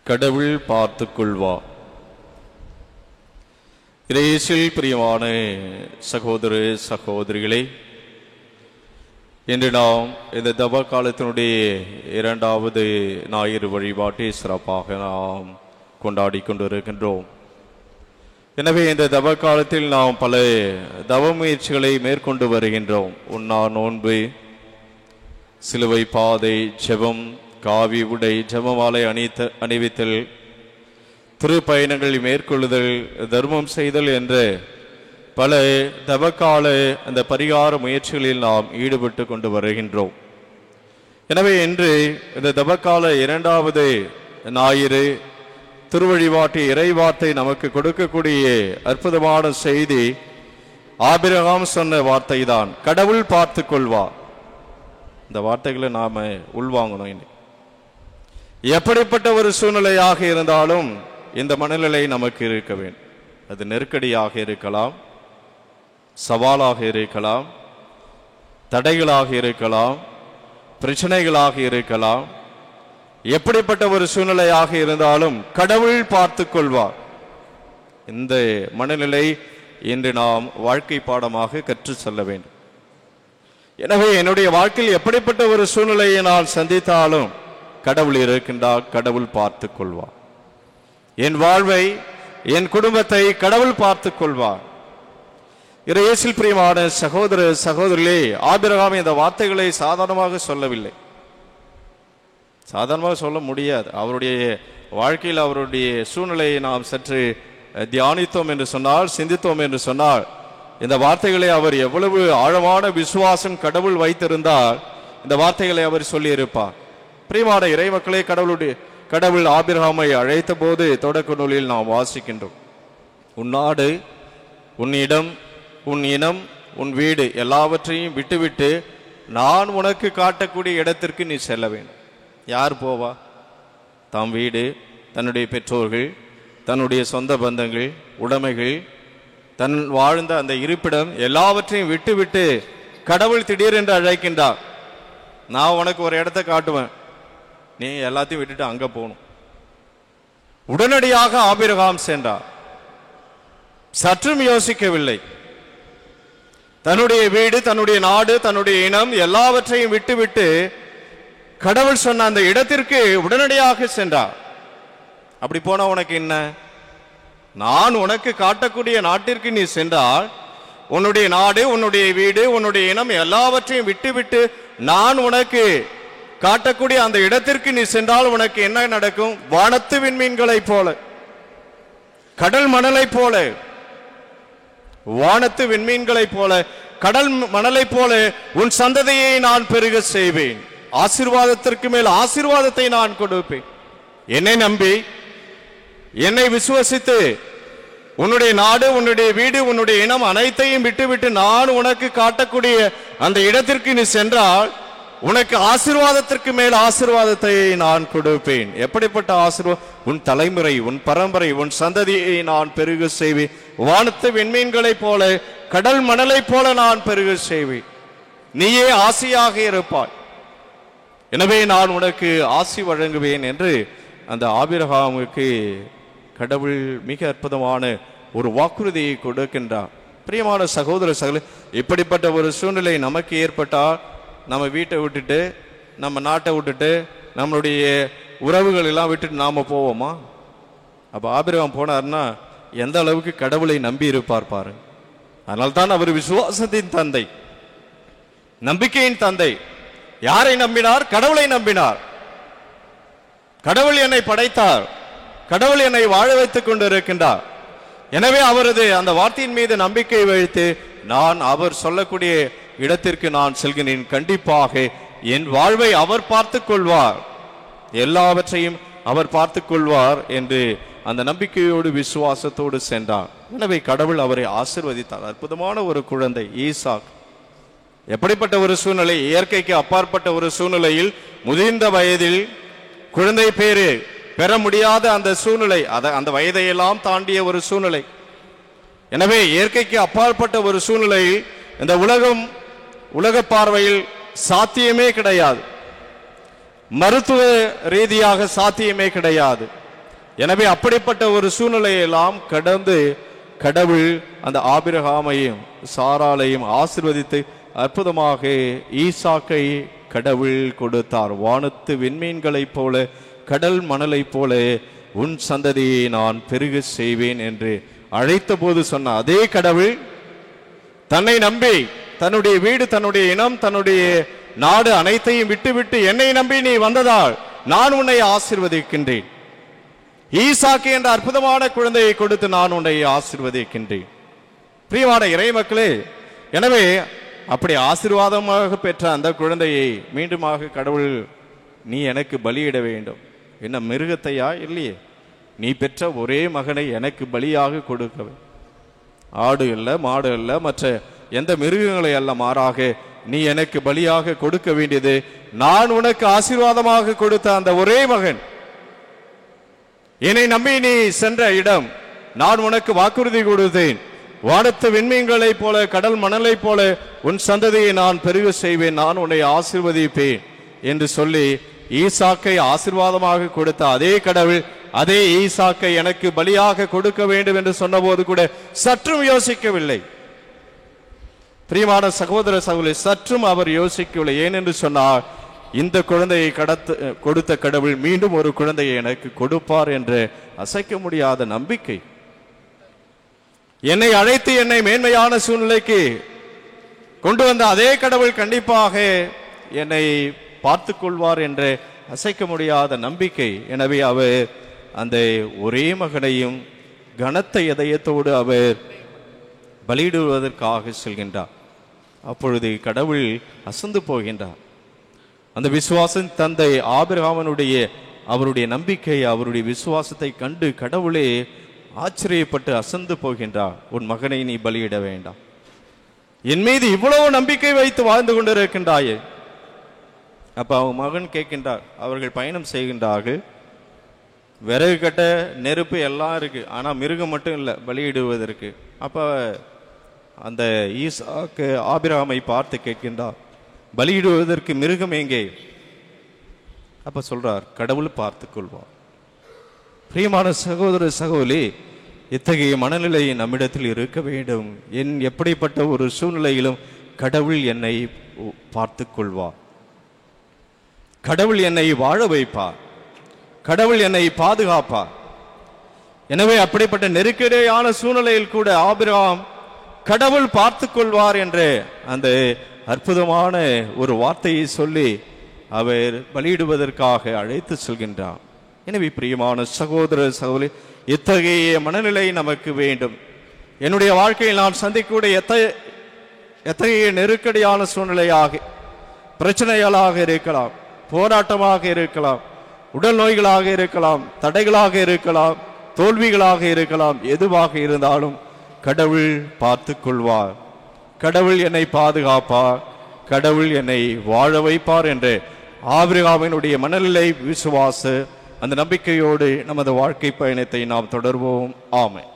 கடவுள் பார்த்து கொள்வா. இயேசுவில் பிரியமான சகோதர சகோதரிகளே, இன்று நாம் இந்த தவ காலத்தினுடைய இரண்டாவது ஞாயிறு வழிபாட்டை சிறப்பாக நாம் கொண்டாடி கொண்டிருக்கின்றோம். எனவே இந்த தவ காலத்தில் நாம் பல தவ முயற்சிகளை மேற்கொண்டு வருகின்றோம். உண்ணா நோன்பு, சிலுவை பாதை, ஜெபம், காவி உடை, ஜெபமாலை அணிவித்தல், திருப்பயணங்களை மேற்கொள்ளுதல், தர்மம் செய்தல் என்ற பல தவக்கால அந்த பரிகார முயற்சிகளில் நாம் ஈடுபட்டு கொண்டு வருகின்றோம். எனவே இன்று இந்த தவக்கால இரண்டாவது ஞாயிறு திருவழிபாட்டு இறைவார்த்தை நமக்கு கொடுக்கக்கூடிய அற்புதமான செய்தி ஆபிரகாம் சொன்ன வார்த்தை தான், கடவுள் பார்த்து கொள்வா. இந்த வார்த்தைகளை நாம உள்வாங்கணும். எப்படிப்பட்ட ஒரு சூழ்நிலையாக இருந்தாலும் இந்த மனநிலை நமக்கு இருக்க வேண்டும். அது நெருக்கடியாக இருக்கலாம், சவாலாக இருக்கலாம், தடைகளாக இருக்கலாம், பிரச்சனைகளாக இருக்கலாம். எப்படிப்பட்ட ஒரு சூழ்நிலையாக இருந்தாலும் கடவுள் பார்த்து கொள்வார். இந்த மனநிலை இன்று நாம் வாழ்க்கை பாடமாக கற்று செல்ல வேண்டும். எனவே என்னுடைய வாழ்க்கையில் எப்படிப்பட்ட ஒரு சூழ்நிலையை நான் சந்தித்தாலும் கடவுள் இருக்கின்றார், கடவுள் பார்த்து கொள்வார். என் வாழ்வை, என் குடும்பத்தை கடவுள் பார்த்து கொள்வார். இயேசுவில் பிரியமான சகோதர சகோதரிகளே, ஆபிரகாம் இந்த வார்த்தைகளை சாதாரணமாக சொல்லவில்லை. சாதாரணமாக சொல்ல முடியாது. அவருடைய வாழ்க்கையில் அவருடைய சூழ்நிலையை நாம் சற்று தியானித்தோம் என்று சொன்னால், சிந்தித்தோம் என்று சொன்னால், இந்த வார்த்தைகளை அவர் எவ்வளவு ஆழமான விசுவாசம் கடவுள் வைத்திருந்தால் இந்த வார்த்தைகளை அவர் சொல்லி இருப்பார். பிரியமான இறை மக்களே, கடவுள் ஆபிரகாமை அழைத்த போது தொடக்க நூலில் நாம் வாசிக்கின்றோம், உன் நாடு, உன் இடம், உன் இனம், உன் வீடு எல்லாவற்றையும் விட்டுவிட்டு நான் உனக்கு காட்டக்கூடிய இடத்திற்கு நீ செல்ல வேண்டும். யார் போவா? தாம் வீடு, தன்னுடைய பெற்றோர்கள், தன்னுடைய சொந்த பந்தங்கள், உடைமைகள், தன் வாழ்ந்த அந்த இருப்பிடம் எல்லாவற்றையும் விட்டுவிட்டு கடவுள் திடீரென்று அழைக்கின்றார். நான் உனக்கு ஒரு இடத்தை காட்டுவேன், நீ எல்லாத்தையும் விட்டுட்டு அங்க போகணும். உடனடியாக ஆபிரகாம் சென்றார். சற்றும் யோசிக்கவில்லை. தன்னுடைய வீடு, தன்னுடைய நாடு, தன்னுடைய இனம் எல்லாவற்றையும் விட்டுவிட்டு கடவுள் சொன்ன அந்த இடத்திற்கு உடனடியாக சென்றார். அப்படி போனா உனக்கு என்ன? நான் உனக்கு காட்டக்கூடிய நாட்டிற்கு நீ சென்றால் உன்னுடைய நாடு, உன்னுடைய வீடு, உன்னுடைய இனம் எல்லாவற்றையும் விட்டுவிட்டு நான் உனக்கு காட்டக்கூடிய அந்த இடத்திற்கு நீ சென்றால் உனக்கு என்ன நடக்கும்? வானத்து விண்மீன்களை போல, கடல் மணலை போல, வானத்து விண்மீன்களை போல, கடல் மணலை போல உன் சந்ததியை நான் பெருக செய்வேன். ஆசீர்வாதத்திற்கு மேல் ஆசீர்வாதத்தை நான் கொடுப்பேன். என்னை நம்பி, என்னை விசுவசித்து உன்னுடைய நாடு, உன்னுடைய வீடு, உன்னுடைய இனம் அனைத்தையும் விட்டுவிட்டு நான் உனக்கு காட்டக்கூடிய அந்த இடத்திற்கு நீ சென்றால் உனக்கு ஆசீர்வாதத்திற்கு மேல் ஆசீர்வாதத்தை நான் கொடுப்பேன். எப்படிப்பட்ட ஆசீர்வாதம்? உன் தலைமுறை, உன் பரம்பரை, உன் சந்ததியை நான் பெருக செய்வேன். வானத்து விண்மீன்களை போல, கடல் மணலை போல நான் பெருக செய்வேன். நீயே ஆசியாக இருப்பாய். எனவே நான் உனக்கு ஆசி வழங்குவேன் என்று அந்த ஆபிரகாமுக்கு கடவுள் மிக அற்புதமான ஒரு வாக்குறுதியை கொடுக்கின்றார். பிரியமான சகோதர சகோதரி, இப்படிப்பட்ட ஒரு சூழ்நிலை நமக்கு ஏற்பட்டால் நம்ம வீட்டை விட்டுட்டு, நம்ம நாட்டை விட்டுட்டு, நம்மளுடைய உறவுகள் எல்லாம் விட்டுட்டு நாம போவோமா? அப்ப ஆபிரகாம் போனார்னா எந்த அளவுக்கு கடவுளை நம்பி இருப்பார் பாரு. அதனால்தான் அவர் விசுவாசத்தின் தந்தை, நம்பிக்கையின் தந்தை. யாரை நம்பினார்? கடவுளை நம்பினார். கடவுள் என்னை படைத்தார், கடவுள் என்னை வாழ வைத்துக் கொண்டு இருக்கின்றார். எனவே அவரது அந்த வார்த்தையின் மீது நம்பிக்கை வைத்து நான் அவர் சொல்லக்கூடிய இடத்திற்கு நான் செல்கிறேன். கண்டிப்பாக என் வாழ்வை அவர் பார்த்து கொள்வார், எல்லாவற்றையும் அவர் பார்த்து கொள்வார் என்று அந்த நம்பிக்கையோடு விசுவாசத்தோடு சென்றார். எனவே கடவுள் அவரை ஆசீர்வதித்தார். அற்புதமான ஒரு குழந்தை ஈசாக். எப்படிப்பட்ட ஒரு சூழ்நிலை? இயற்கைக்கு அப்பாற்பட்ட ஒரு சூழ்நிலையில் முதிர்ந்த வயதில் குழந்தை பேரு பெற முடியாத அந்த சூழ்நிலை, அந்த வயதையெல்லாம் தாண்டிய ஒரு சூழ்நிலை. எனவே இயற்கைக்கு அப்பாற்பட்ட ஒரு சூழ்நிலையில் இந்த உலக பார்வையில் சாத்தியமே கிடையாது. மருத்துவ ரீதியாக சாத்தியமே கிடையாது. எனவே அப்படிப்பட்ட ஒரு சூழ்நிலையெல்லாம் கடந்து கடவுள் அந்த ஆபிரகாமையும் சாராளையும் ஆசீர்வதித்து அற்புதமாக ஈசாக்கை கடவுள் கொடுத்தார். வானத்து விண்மீன்களைப் போல கடல் மணலைப் போல உன் சந்ததியை நான் பெருக செய்வேன் என்று அழைத்த போது சொன்ன அதே கடவுள் தன்னை நம்பி தன்னுடைய வீடு, தன்னுடைய இனம், தன்னுடைய நாடு அனைத்தையும் விட்டுவிட்டு என்னை நம்பி நீ வந்ததால் நான் உன்னை ஆசீர்வதிக்கின்றேன். ஈசாக்கு என்ற அற்புதமான குழந்தையை கொடுத்து நான் உன்னை ஆசீர்வதிக்கின்றேன். பிரியமான இறை மக்களே, எனவே அப்படி ஆசீர்வாதமாக பெற்ற அந்த குழந்தையை மீண்டுமாக கடவுள் நீ எனக்கு பலியிட வேண்டும். என்ன மிருகத்தையா? இல்லையே, நீ பெற்ற ஒரே மகனை எனக்கு பலியாக கொடுக்க. ஆடு அல்ல, மாடு அல்ல, மற்ற எந்த மிருகங்களை அல்ல, மாறாக நீ எனக்கு பலியாக கொடுக்க வேண்டியது நான் உனக்கு ஆசீர்வாதமாக கொடுத்த அந்த ஒரே மகன். என்னை நம்பி நீ சென்ற இடம் நான் உனக்கு வாக்குறுதி கொடுத்தேன். வானத்து விண்மீன்களைப் போல கடல் மணலைப் போல உன் சந்ததியை நான் பெருக செய்வேன், நான் உன்னை ஆசீர்வதிப்பேன் என்று சொல்லி ஈசாக்கை ஆசீர்வாதமாக கொடுத்த அதே கடவுள் அதே ஈசாக்கை எனக்கு பலியாக கொடுக்க வேண்டும் என்று சொன்னபோது கூட சற்றும் யோசிக்கவில்லை. பிரியமான சகோதர சகோதரி, சற்றும் அவர் யோசிக்கவில்லை. ஏனென்று சொன்னார், இந்த குழந்தையை கொடுத்த கடவுள் மீண்டும் ஒரு குழந்தையை எனக்கு கொடுப்பார் என்ற அசைக்க முடியாத நம்பிக்கை. என்னை அழைத்து என்னை மேன்மையான சூழ்நிலைக்கு கொண்டு வந்த அதே கடவுள் கண்டிப்பாக என்னை பார்த்து கொள்வார் என்ற அசைக்க முடியாத நம்பிக்கை. எனவே அவர் அந்த ஒரே மகனையும் கனத்த இதயத்தோடு அவர் பலியிடுவதற்காக செல்கின்றார். அப்பொழுது கடவுள் அசந்து போகின்றார். அந்த விசுவாசம் தந்தை ஆபிரகாமனுடைய அவருடைய நம்பிக்கை, அவருடைய விசுவாசத்தை கண்டு கடவுளே ஆச்சரியப்பட்டு அசந்து போகின்றார். உன் மகனை நீ பலியிட வேண்டாம், என் மீது இவ்வளவு நம்பிக்கை வைத்து வாழ்ந்து கொண்டிருக்கின்றாயே. அப்ப அவன் மகன் கேட்கின்றார். அவர்கள் பயணம் செய்கின்றார்கள். விறகு கட்ட, நெருப்பு எல்லாம் இருக்கு, ஆனா மிருகம் மட்டும் இல்லை பலியிடுவதற்கு. அப்ப அந்த ஈசாக்கு ஆபிரகாமை பார்த்து கேட்கின்றார், பலியிடுவதற்கு மிருகம் எங்கே? அப்ப சொல்றார், கடவுள் பார்த்து கொள்வார். பிரியமான சகோதர சகோதரி, இத்தகைய மனநிலை நம்மிடத்தில் இருக்க வேண்டும். என் எப்படிப்பட்ட ஒரு சூழ்நிலையிலும் கடவுள் என்னை பார்த்து கொள்வார், கடவுள் என்னை வாழ வைப்பார், கடவுள் என்னை பாதுகாப்பார். எனவே அப்படிப்பட்ட நெருக்கடியான சூழ்நிலையில் கூட ஆபிரகாம் கடவுள் பார்த்து கொள்வார் என்ற அந்த அற்புதமான ஒரு வார்த்தையை சொல்லி அவர் பலியிடுவதற்காக அழைத்து செல்கின்றார். எனவே பிரியமான சகோதர சகோதரி, இத்தகைய மனநிலை நமக்கு வேண்டும். என்னுடைய வாழ்க்கையில் நான் சந்திக்கக்கூடிய எத்தகைய நெருக்கடியான சூழ்நிலையாக, பிரச்சனைகளாக இருக்கலாம், போராட்டமாக இருக்கலாம், உடல் நோய்களாக இருக்கலாம், தடைகளாக இருக்கலாம், தோல்விகளாக இருக்கலாம், எதுவாக இருந்தாலும் கடவுள் பார்த்து கொள்வார், கடவுள் என்னை பாதுகாப்பார், கடவுள் என்னை வாழ வைப்பார் என்று ஆபிரகாமினுடைய மனநிலை, விசுவாச அந்த நம்பிக்கையோடு நமது வாழ்க்கை பயணத்தை நாம் தொடர்வோம். ஆமென்.